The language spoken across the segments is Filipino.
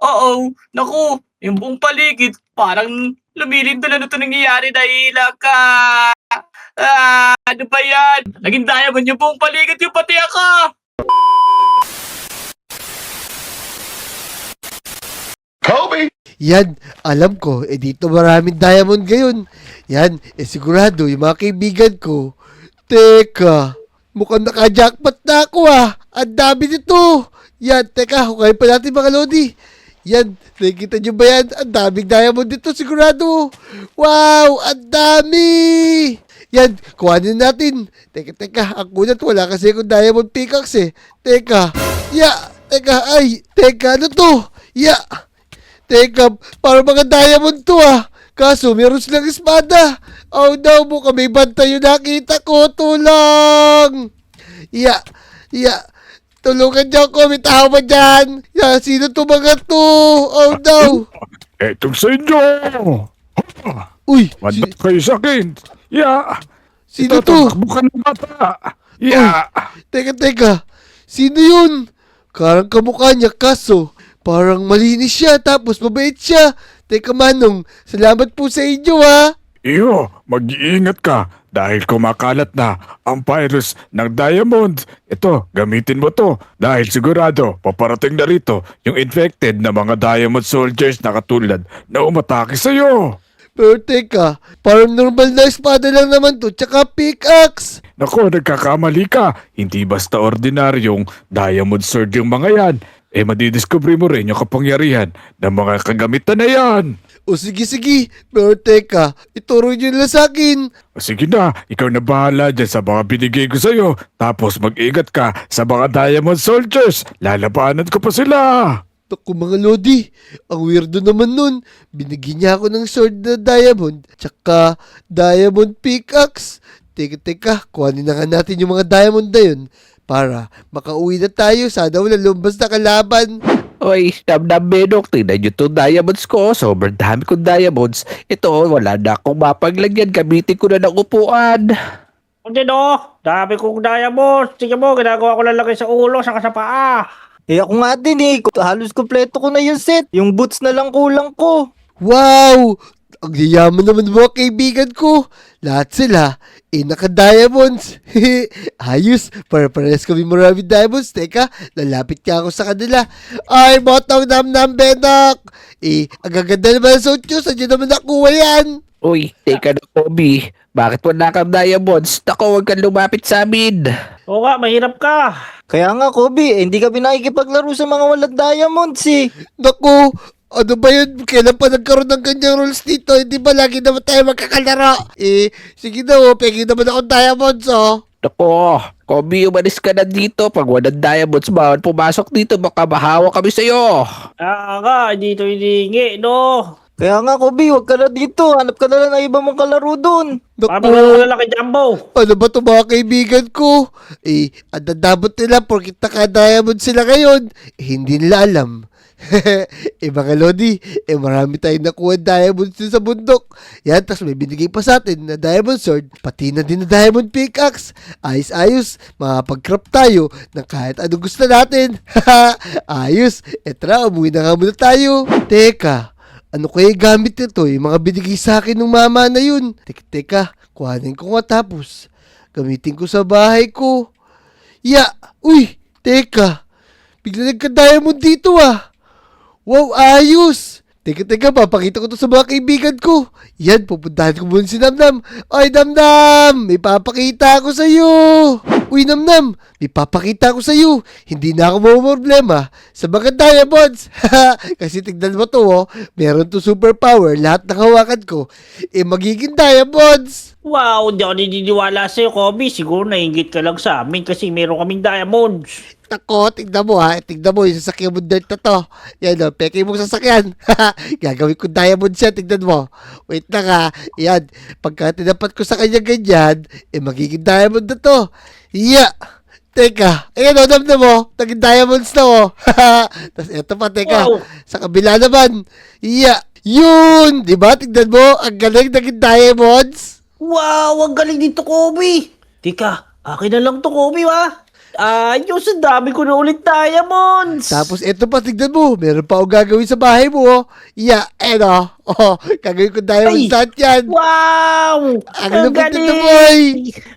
Oo, naku, yung buong paligid parang lumilindol ano 'to nangyayari naiilag ka. Ano ba 'yan? Naging diamond yung buong paligid, yung pati ako. Yan, alam ko, dito maraming diamond ngayon. Yan, sigurado, yung mga kaibigan ko. Teka, mukhang naka-jackpot na ako Ang dami nito. Yan, teka, hukayin pa natin mga lodi. Yan, nakikita nyo ba yan? Ang daming diamond dito, sigurado. Wow, ang dami! Yan, kuhanin natin. Teka, ang kunat, wala kasi akong diamond pickaxe Teka, teka, ano to? Teka, para mga diamond to Kaso, meron silang espada. Oh no, mukhang may bantay yung nakita ko. Tulong! Ya, ya. Tulungan niyo ako. May tao ba dyan? Sino to mga to? Oh no. Etong sa inyo! Uy, Wala kayo sa akin! sino to? Itatakbo ka ng bata! Ya! Teka. Sino yun? Karang kamukha niya, kaso parang malinis siya, tapos mabait siya. Teka Manong, salamat po sa inyo Iyo, mag-iingat ka dahil kumakalat na ang virus ng diamond. Ito, gamitin mo to dahil sigurado paparating na rito yung infected na mga diamond soldiers na katulad na umatake sa'yo. Pero teka, parang normal na espada lang naman to, tsaka pickaxe. Nako, nagkakamali ka. Hindi basta ordinaryong diamond sword yung mga yan. Madidiscover mo rin yung kapangyarihan ng mga kagamitan na yan. O sige, pero teka, ituro nyo na sa akin. Sige na, ikaw na bahala dyan sa mga binigay ko sa'yo. Tapos mag-ingat ka sa mga diamond soldiers. Lalabanan ko pa sila. Naku mga lodi, ang weirdo naman nun. Binigyan niya ako ng sword na diamond, tsaka diamond pickaxe. Teka, kuhanin na nga natin yung mga diamond na yun para makauwi na tayo. Sana wala lumbas na kalaban. Oy, damdam Benok, tingnan nyo itong diamonds ko. Sobrang dami kong diamonds. Ito, wala na akong mapaglagyan. Gamitin ko na ng upuan. Hindi no, dami kong diamond. Sige mo, ginagawa ko lang lagay sa ulo, saka sa paa. Ako nga din halos kompleto ko na yung set. Yung boots na lang kulang ko. Wow! Ang yayaman naman ng mga kaibigan ko. Lahat sila, naka-diamonds. Ayos, para-parehas kami maraming diamonds. Teka, lalapit ka ako sa kanila. Ay, botong nam-nam, Benok! Ang gaganda naman ang suit nyo. Saan nyo naman nakuha yan? Uy, teka na, Kobe. Bakit wala kang diamonds? Naku, huwag kang lumapit sa amin. Oo nga, mahirap ka. Kaya nga, Kobe, hindi kami nakikipaglaro sa mga walang diamonds Naku, ano ba yun? Kailan pa nagkaroon ng ganyang rules dito? Hindi ba lagi naman tayo magkakalaro? Sige na pegi naman akong diamonds Naku, Kobe, umalis ka na dito. Pag walang diamonds, bawal pumasok dito. Baka mahawa kami sa'yo. Nga, dito hiningi, no? Kaya nga, Kobe, wag ka na dito. Hanap ka na lang ng iba mong kalaro dun. Paano Naku, na lang kay Jumbo? ano ba ito mga kaibigan ko? Ang dadabot nila porkit naka-diamond sila ngayon. Hindi nila alam. Mga lodi, marami tayong nakuha diamonds din sa bundok. Yan, tas may binigay pa sa atin na diamond sword, pati na din na diamond pickaxe. Ayos, makapag-craft tayo ng kahit anong gusto natin. Ayos, tara, umuwi na nga muna tayo. Teka, ano kaya gamit nito? Yung mga binigay sa akin ng mama na yun. Teka, kuhanin ko nga tapos gamitin ko sa bahay ko. Uy, teka, bigla nagka-diamond dito Wow, ayos! Teka, papakita ko to sa mga kaibigan ko. Yan, pupuntahan ko muna si Namnam. Ay, Namnam! May papakita ako sa'yo! Uy, Namnam! May papakita ako sa'yo. Hindi na ako problema sa mga diamonds. Kasi tignan mo to, meron to superpower. Lahat ng hawakan ko, magiging diamonds. Wow, hindi ako naniniwala sa'yo, Kobe. Siguro nainggit ka lang sa amin kasi meron kaming diamonds. Ako, tignan mo tignan mo yung sasakyan mo dirt na to. Yan peke mong sasakyan. Gagawin ko diamond siya, tignan mo. Wait lang yan, pagka tinapat ko sa kanya ganyan, magiging diamond na to. Teka, ayan damdam mo, naging diamonds na Tapos eto pa, teka, Wow. sa kabila naman. Yun, di ba? Tignan mo, ang galing naging diamonds. Wow, ang galing dito, Kobe. Tika, akin na lang to, Kobe, Ayos, ang dami ko na ulit diamonds. Tapos eto pa, tignan mo. Meron pa akong gagawin sa bahay mo, oh. Yeah, eto. Oh, gagawin ko diamonds Ay! lahat yan. Wow! Ang lupit nito, boy.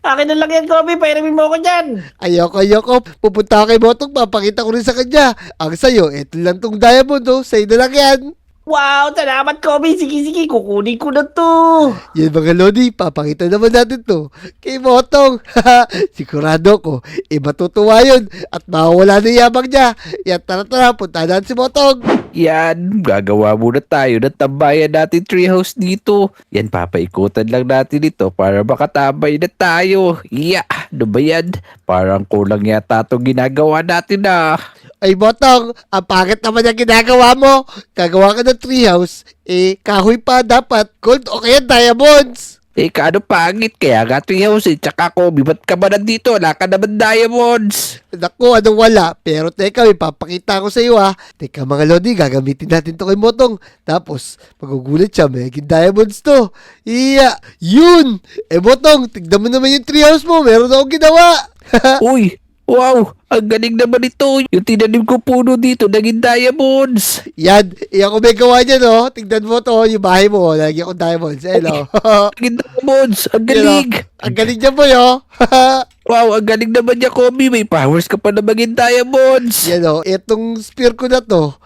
Akin na lang yan, Kobe. Pairamin mo ako dyan. Ayoko. Pupunta ako kay Motong, papakita ko rin sa kanya. Ang sayo, eto lang tong diamond, oh. Sa'yo na lang yan. Wow, salamat, Kobe. Sige, kukunin ko na to. Yan mga Lodi, papakita naman natin to kay Motong. Sigurado ko, matutuwa yun at mawawala na yabang niya. Yan, tara, punta natin si Motong. Yan, gagawa muna tayo ng tambayan natin treehouse dito. Yan, papaikutan lang natin ito para makatambay na tayo. Ano ba yan? Parang kulang yata itong ginagawa natin ah. Ay Motong, ang pangit naman yung ginagawa mo. Gagawa ka ng treehouse, kahoy pa dapat, gold o kaya diamonds. Kaano pangit? Kaya nga treehouse tsaka Kobe, ba't ka ba nandito? Wala ka naman diamonds. Naku, anong wala. Pero teka, may papakita ko sa iyo ha. Teka mga Lodi, gagamitin natin to kay Motong. Tapos, magugulat siya, may diamonds to. Yun! Motong, tignan mo naman yung treehouse mo. Meron akong ginawa. Uy, wow, ang galing naman ito. Yung tinanim ko puno dito, naging diamonds. Yan, ako may gawa niya, no? Tignan mo to, yung bahay mo. Lagi akong diamonds. Hello. Naging diamonds, ang Yan, galing. oh. Ang galing niya po, yo. Wow, ang galing naman niya, Kobe. May powers ka pa na maging diamonds. Yan, oh. Etong spear ko na to,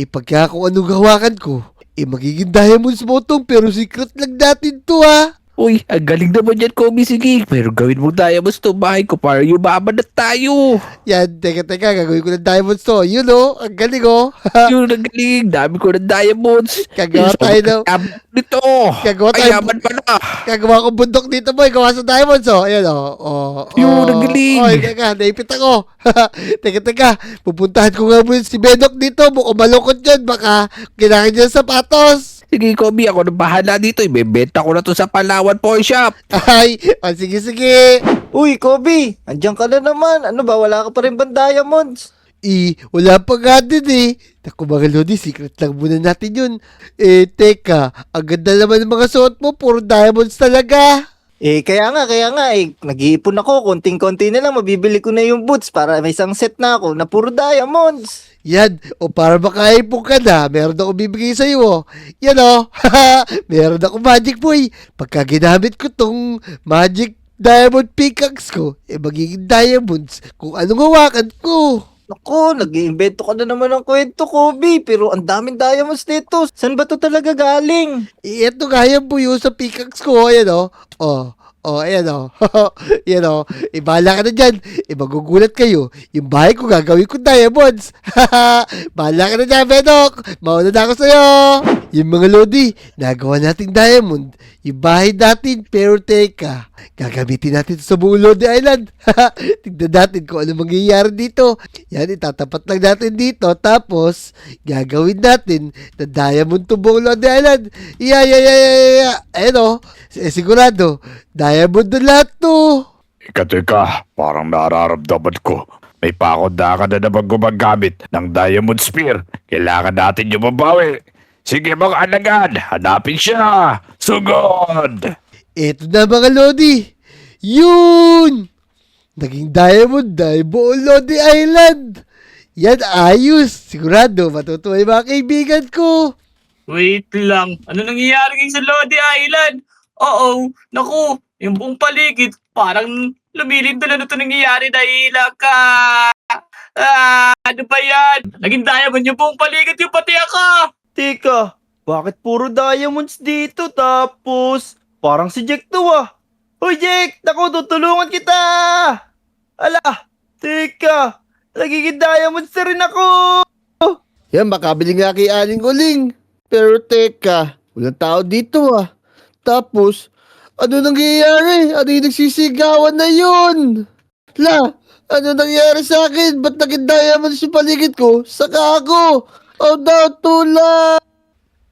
pagka kung anong gawakan ko, magiging diamonds mo tong, pero secret lang natin to, ha? Uy, ang galing naman yan, Kobe. Sige, pero gawin mo diamonds to bahay ko para yumaman na tayo. Yan, teka, gagawin ko ng diamonds to. Yun, oh. Ang galing, oh. Yun, ang galing. Dami ko ng diamonds. Gagawa tayo ng... Nito. Gagawa tayo- Ayaman pala. Gagawa ko bundok dito, boy. Gawa sa diamonds, oh. Ayan, oh. Yun, ang galing. Oy, teka, naipit ako. Teka. Pupuntahan ko nga muna si Benok dito. Mukhang malungkot yun. Baka kailangan niya ng sapatos. Sige, Kobe, ako na bahala dito. Ibebenta ko na to sa Palawan Pawn Shop. Ay, sige. Uy, Kobe, andyan ka na naman. Ano ba, wala ka pa rin bang diamonds? Wala pa nga din eh. Naku mga Lodi, secret lang muna natin yun. Teka, ang ganda naman ng mga suot mo. Puro diamonds talaga. Kaya nga, nag-iipon ako, konting-konti na lang, mabibili ko na yung boots para may isang set na ako na puro diamonds. Yan, o para makaipon ka na, meron akong bibigay sa'yo, oh. Yan, oh. Meron akong magic boy. Pagka ginamit ko tong magic diamond pickaxe ko, magiging diamonds kung anong hawakan ko. Naku, nag-iimbento ka na naman ng kwento, Kobe, pero ang daming diamonds dito. Saan ba to talaga galing? Ito nga yan po yung sa pickaxe ko, ayan, oh. Ayan, oh. Yan, oh. Bahala ka na dyan. Magugulat kayo. Yung bahay ko gagawin ko diamonds. Bahala ka na dyan, Benok. Mauna na ako sa'yo. Yung mga Lodi, nagawa nating diamond. Yung bahay natin, pero teka, gagamitin natin ito sa buong Lodi Island. Tignan natin kung ano mangyayari dito. Yan, itatapat lang natin dito. Tapos, gagawin natin na diamond to buong Lodi Island. Ayan, oh. Sigurado, diamond na lahat to. Teka, parang nararamdaman ko. May pakonda ka na naman gumagamit ng Diamond Spear. Kailangan natin yung mabawi. Sige mga alagad, hanapin siya. Sugod! Ito na mga Lodi. Yun! Naging diamond dahil buong Lodi Island. Yan, ayos. Sigurado, matutuwa yung mga kaibigan ko. Wait lang. Ano nangyayari ngayon sa Lodi Island? Oo, naku, yung buong paligid, parang lumilinto na ito nangyayari dahil ano ba yan? Naging diamond yung buong paligid, yung pati ako! Teka, bakit puro diamonds dito tapos parang si Jack to ah? Hoy Jack, naku tutulungan kita! Ala, teka, nagiging diamonds na rin ako! Yan, makabili nga kay Aling Uling. Pero teka, walang tao dito ah. Tapos, ano nangyayari? Ano yung nagsisigawan na yun? Ano nangyayari sa akin? Ba't naging diamonds yung paligid ko? Saka ako! Oh no, tulong!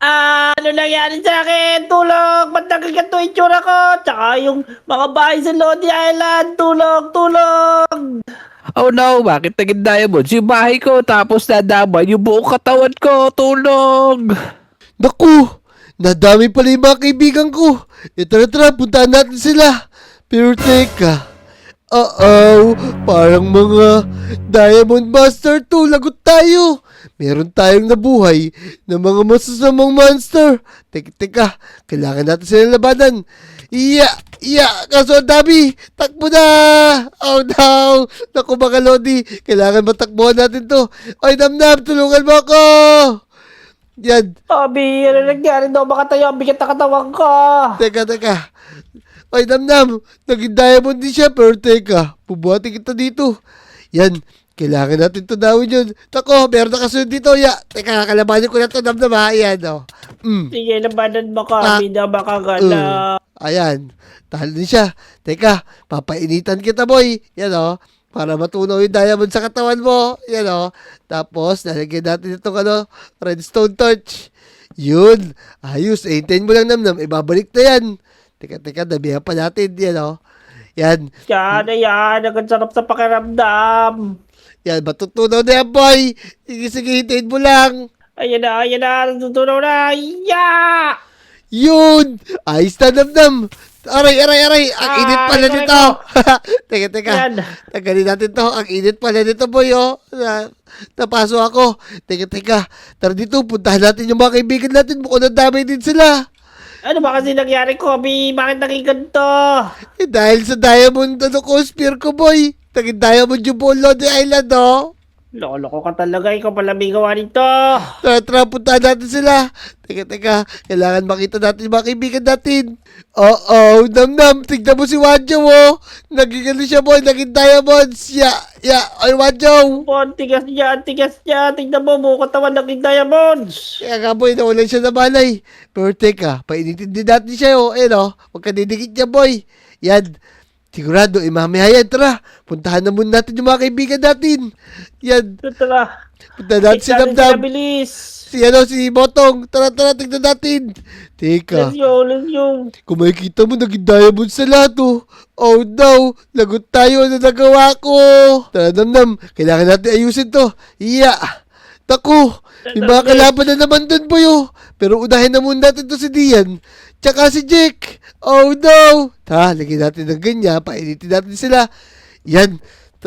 Ano nangyari sa akin? Tulong! Ba't nagkaganto yung tsura ko? Tsaka yung mga bahay sa Lodi Island. Tulong! Oh no, bakit naging diamonds yung bahay ko tapos nadama yung buong katawan ko? Tulong! Naku! Nadami pala yung mga kaibigan ko. Tara, puntaan natin sila. Pero teka, Uh-oh, parang mga Diamond Master 2, lagot tayo. Meron tayong nabuhay ng mga masasamang monster. Teka, kailangan natin silang labanan. Kaso ang dami. Takbo na. Oh no. Naku mga Lodi, kailangan matakbuhan natin to. Oy, Namnam, tulungan mo ako. Yan, Abi, ano nangyari daw? Baka tayo ang bigat na katawan ko. teka. Oy, Namnam, naging diamond din siya, pero teka, pubuhatin kita dito. Yan, kailangan natin tunawin yun. Tako, meron na kasunod dito, Teka, kalabanin ko na to, Namnam, ha. Ayan, oh. Sige, labanan mo kami na makagala. Ayan, talo din siya. Teka, papainitan kita, boy. Yan, oh. Para matunaw yung diamond sa katawan mo. Yan, oh. Tapos, lalagyan natin itong, redstone torch. Yun. Ayos, hintayin mo lang, Namnam. Ibabalik na yan. Teka, dabihan pa natin. Yan, oh. Yan. Yan. Ang sarap sa pakiramdam. Yan, matutunaw na yan, boy. Sige, hintayin mo lang. Ayan na. Natutunaw na. Yeah! Yun! Ayos na, Namnam. Aray. Ang init pala ito, nito. Teka. Yan. Tanggalin natin to. Ang init pala nito, boy, oh. Napaso ako. Teka. Tara dito, puntahan natin yung mga kaibigan natin. Mukhang nadamay din sila. Ano ba kasi nangyari ko, Abi? Bakit naging ganito? Dahil sa diamond, spear ko, boy. Naging diamond yung buong Lodi Island, oh. Loko ka talaga. Ikaw pala may gawa nito. Tara, puntahan natin sila. Teka. Kailangan makita natin yung mga kaibigan natin. Oo, Namnam. Tignan mo si Wanjo, oh. Naging ano siya, boy. Naging diamonds. Ay, Wanjo. Ang tigas niya. Tingnan mo, buong katawan naging diamonds. Kaya nga, boy, nawalan siya na malay. Pero teka, painitin din natin siya, oh. Ayan, oh. Huwag ka didikit niya, boy. Yan. Sigurado, mamaya yan. Tara, puntahan na muna natin yung mga kaibigan natin. Yan. Tara. Puntahan natin si Tignan Namnam. sila, bilis. Si Botong. Tara, tignan natin. Teka. Let's go. Kung makikita mo, naging diamond sa lahat, oh. Oh no, lagot tayo. Ano nagawa ko? Tara, Namnam. Kailangan natin ayusin to. Taku, may mga kalaban na naman dun, boy, oh. Pero unahin na muna natin to si Dian. Tsaka si Jake. Oh no. Lagyan natin ng ganyan. Painitin natin sila. Yan.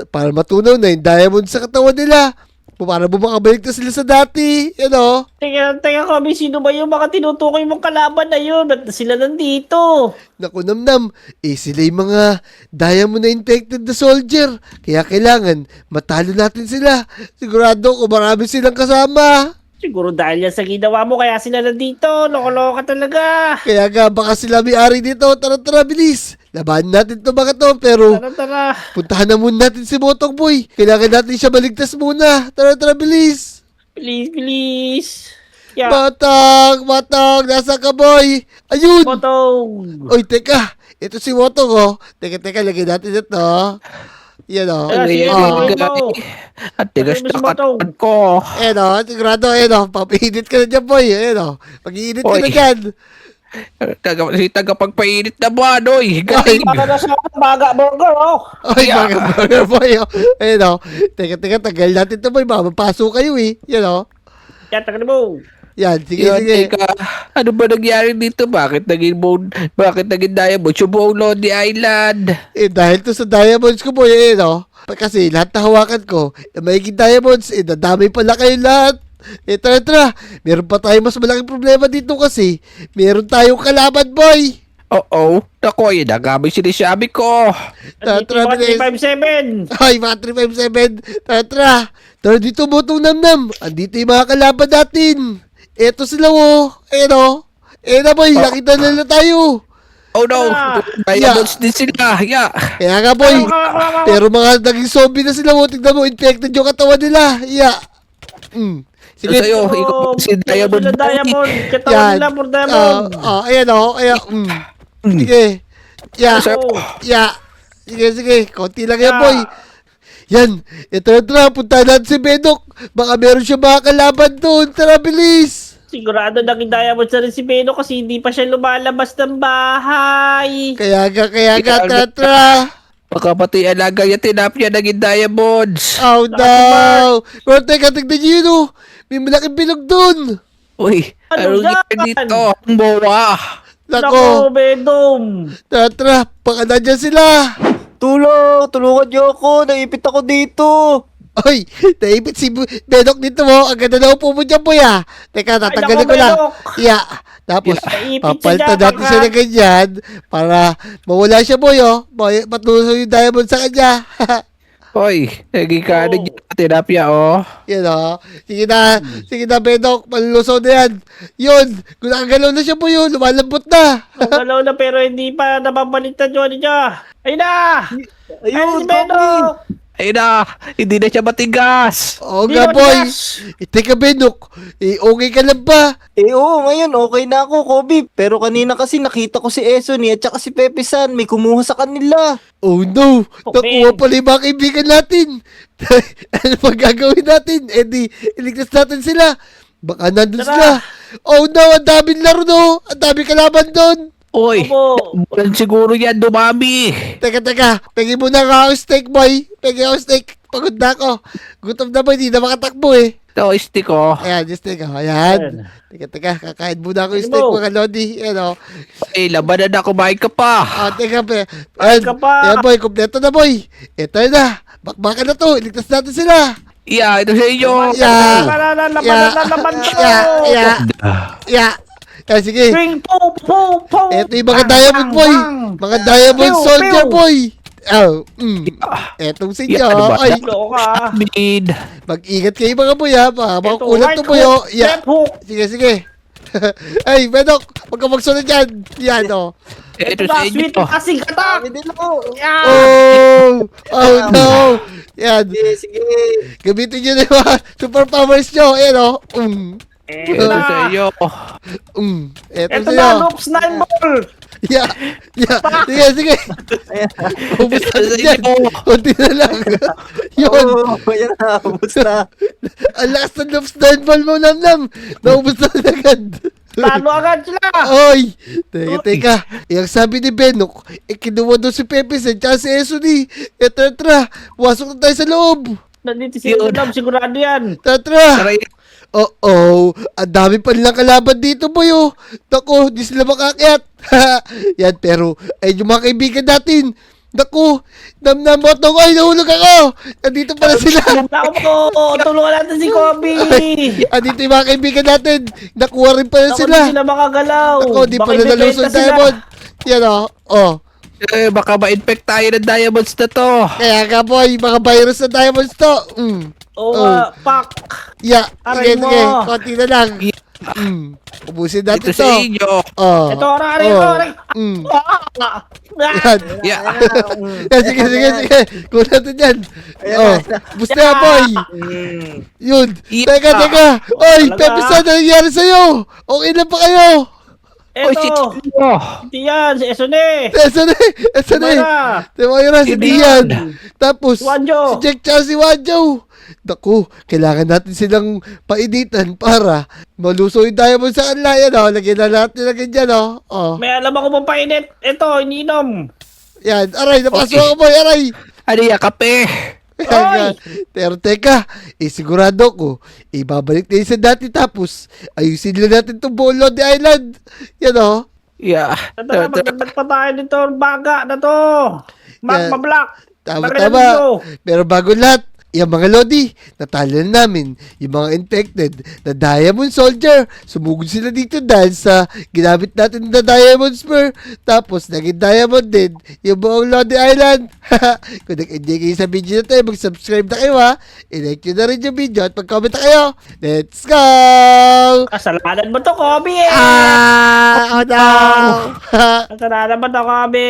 Para matunaw na yung diamond sa katawan nila. Para bumakabalik na sila sa dati. Yan, oh. Teka, Abi, sino ba yung mga tinutukoy mong kalaban na yun? Ba't sila nandito? Naku, Namnam, sila yung mga diamond na infected na soldier. Kaya kailangan matalo natin sila. Sigurado kung marami silang kasama. Siguro dahil yan sa ginawa mo, kaya sila nandito. Loko ka talaga. Kaya nga, baka sila may-ari dito. Tara, bilis. Labanan natin to mga to. Pero, Tara. puntahan na muna natin si Motong Boy. Kailangan natin siya maligtas muna. Tara, bilis. Please. Yeah. Matang, nasa ka, boy? Ayun! Botong. Oy, teka. Ito si Motong, oh. Teka, lagyan natin ito. Yan, oh. Ayan, sige, Oh. sige. At tigas Ano na ba si Batong? katawan ko. Ayan, oh. Sigurado, ayan, oh. Papainit ka na dyan, boy. Ayan, oh. Pag-iinit ka na Oy. dyan. Si tagapagpainit na buwan, oy. Galing. Baka na sa baga burger, oh. Oy, mga burger, boy, oh. Ayan, oh. Teka, tagal natin ito, boy. Mapapasok kayo, eh. Yan, oh. Yan, tagal mo. Yan, sige. Teka, ano ba nangyari dito? Bakit naging diamond yung buong Lodi Island? Dahil to sa diamonds ko, boy, no? Kasi lahat na hawakan ko, maiging diamonds, nadamay pala kayo lahat. Tara. Meron pa tayong mas malaking problema dito kasi meron tayong kalaban, boy. Oo, nako, yun ang aming sinasabi ko. Andito yung bilis. 357. Ay, mga 357. Tara. Tara dito, Botong Namnam. Andito yung mga kalaban natin. Eto sila, oh. Na, boy. Nakita nila tayo. Oh no, diamonds din sila. Yeah. Kaya nga, boy. Pero mga naging zombie na sila, oh. Tignan mo, infected yung katawan nila. Sige. Sa'yo, ikaw si Diamond Sila Boy. diamond. Katawan nila for diamond. Ayan. Sige. Sige. Konti lang yan, boy. Yan. Tara. Punta natin si Bedok. Baka meron siya mga kalaban doon. Tara, bilis. Sigurado naging diamond sa rin si Beno kasi hindi pa siya lumalabas ng bahay. Kaya nga, tara. Baka pati alaga niya tinapya naging diamonds. Oh, no. Pero teka, tignan niyo yun, oh. May malaking bilog doon. Uy, Ano anong yan? yan dito? Ang bawa. Nako. Bedom. Tara. Baka nandyan sila. Tulungan niyo ako. Naipit ako dito. Oy, naipit si Benok dito mo. Ang ganda na upo mo dyan, boy, ah. Teka, tatanggalin ko lang. Yeah. Tapos, Naipit papalitan siya, natin siya ng ganyan para mawala siya, boy, oh. Matuso yung diamond sa kanya. Hoy, naging kanan yung tilapia, oh. Yan, oh. Sige na, Benok. Malulusaw na yan. Yun, kung nakagalaw na siya, boy, oh. Lumalambot na. Galaw na pero hindi pa napapalitan yun niya. Ayun na! Ayun si Benok! Ayun na, hindi na siya matigas. Oo Hindi nga, na boy. matigas. Teka, Benok. Okay ka lang ba? Oo, ngayon okay na ako, Kobe. Pero kanina kasi nakita ko si Esoni at saka si Pepe San. May kumuha sa kanila. Oh no! Okay. Nakuha pala yung mga kaibigan natin! Ano pa gagawin natin? Eh di, iligtas natin sila! Baka nandun Tara. sila! Oh no! Ang daming laro no! Ang daming kalaban doon! Oy, Opo. bulan siguro yan dumami. Teka! Pegi mo na nga ako steak, boy! Pegi ako steak! Pagod na ako! Gutom na boy! Di na makatakbo eh! Ito, stick, oh. Ayan, yung steak oh! Ayan! Teka! Kakain muna ako yung Pegi steak mo. mga lodi! Ayan oh! Ay, labanan na, kumain ka pa. Ah, teka pe! Kain ka pa. Ayan boy! Kompleto na boy! Ito na! Bakbakan na to! Iligtas natin sila! Yeah, ito sa inyo. Yeah! Laban to! Yeah! Sige! Swing, po, po, po! Eto yung mga Bang, diamond bang, boy! bang. Mga diamond Pew, soldier pew. boy! Oh, Etong si Yeah, ano ba? Ay, Loko ka. Amin. mag-ingat kayo mga boy ha! Mga Ito, kulat right to boy oh! hook, Yeah! left hook. Sige! Ay, Benok! Huwag ka magsunod dyan! Yan oh! Ito Ito sa na, sweet inyo. kasing katak! Kami din ako. Yeah! Oh no! Yan! Sige. Gamitin nyo na yung mga superpowers nyo! Ayan oh! Ito Ito sa na! inyo. Eto Ito sa'yo! na, loops 9 ball! Yeah! Sige! Ubus na Ito sa dyan! inyo. Kunti na lang! Yun! Oo, yan na. Ubus na. Ang lakas ng loops na ball mo, Nam! Naubos na agad! Talo agad sila! Oy! Teka! Yung sabi ni Benok, kinuha doon si Pepe Sen tsaka si Esuni! Tara! Pumasok na tayo sa loob! Nandito si Adam, sigurado yan! Tara! Tara, Oo! Ang dami pa nilang kalaban dito, boy, oh! Naku, di sila makakyat! Yan, pero, ay yung mga kaibigan natin! Naku! Nam, Otong! Ay, nahulog ako! Nandito pala sila! Naku po! Tulungan natin si Kobe! Andito yung mga kaibigan natin! Nakuha rin pala Naku, sila! di sila makagalaw! Ako, di Baka pa na nalusong ibebenta sila. diamond. Yan o. Oh. baka ma-infect tayo ng diamonds na to. Kaya nga boy, mga virus na diamonds to. Oo Oh. nga, pak! Yeah. Aray Sige, mo. sige. Konti na lang. Ubusin natin Ito to. sa inyo. Oh. Ito, aray ko, Oh. aray! Mm. Ah! Yan. Yeah. Yan, sige. Kuha natin yan. Oh. Bus na, boy. Yun. Yeah. Teka. Oy, Talaga? Pepe, saan na nangyari sa'yo? Okay na pa kayo? Oh, shit. Ito! Oh. Hindi yan, si Esone! Esan eh. Mara! Si Moira, si Hindi Dian. yan. Tapos, Wanjo. si Jack tsaka si Wanjo. Naku, kailangan natin silang painitan para maluso yung diamond sa kanila. Yan o, lagyan na natin na ganyan o. Oh. May alam ako pang painit. Ito, ininom. Yan, aray, napasok Okay. ako boy, aray. Ano yan, kape? Yan. Pero teka, sigurado ko, ibabalik na yun sa dati tapos ayusin lang natin itong buong Lodi Island. Yan o. Yeah. Tara, magdagdag pa tayo dito. Baga na to. Yan. Mablock. Tama. Magdagdag. Pero bago lahat, yung mga Lodi, natalo na namin yung mga infected na Diamond Soldier. Sumugod sila dito dahil sa ginamit natin na Diamond Spur. Tapos, naging Diamond din yung buong Lodi Island. Kung nag-enjoy kayo sa video na tayo, mag-subscribe na kayo ha. I-like nyo na rin yung video at mag-comment na kayo. Let's go! Kasalanan mo to, Kobe eh! Oh no! Kasalanan mo to, Kobe!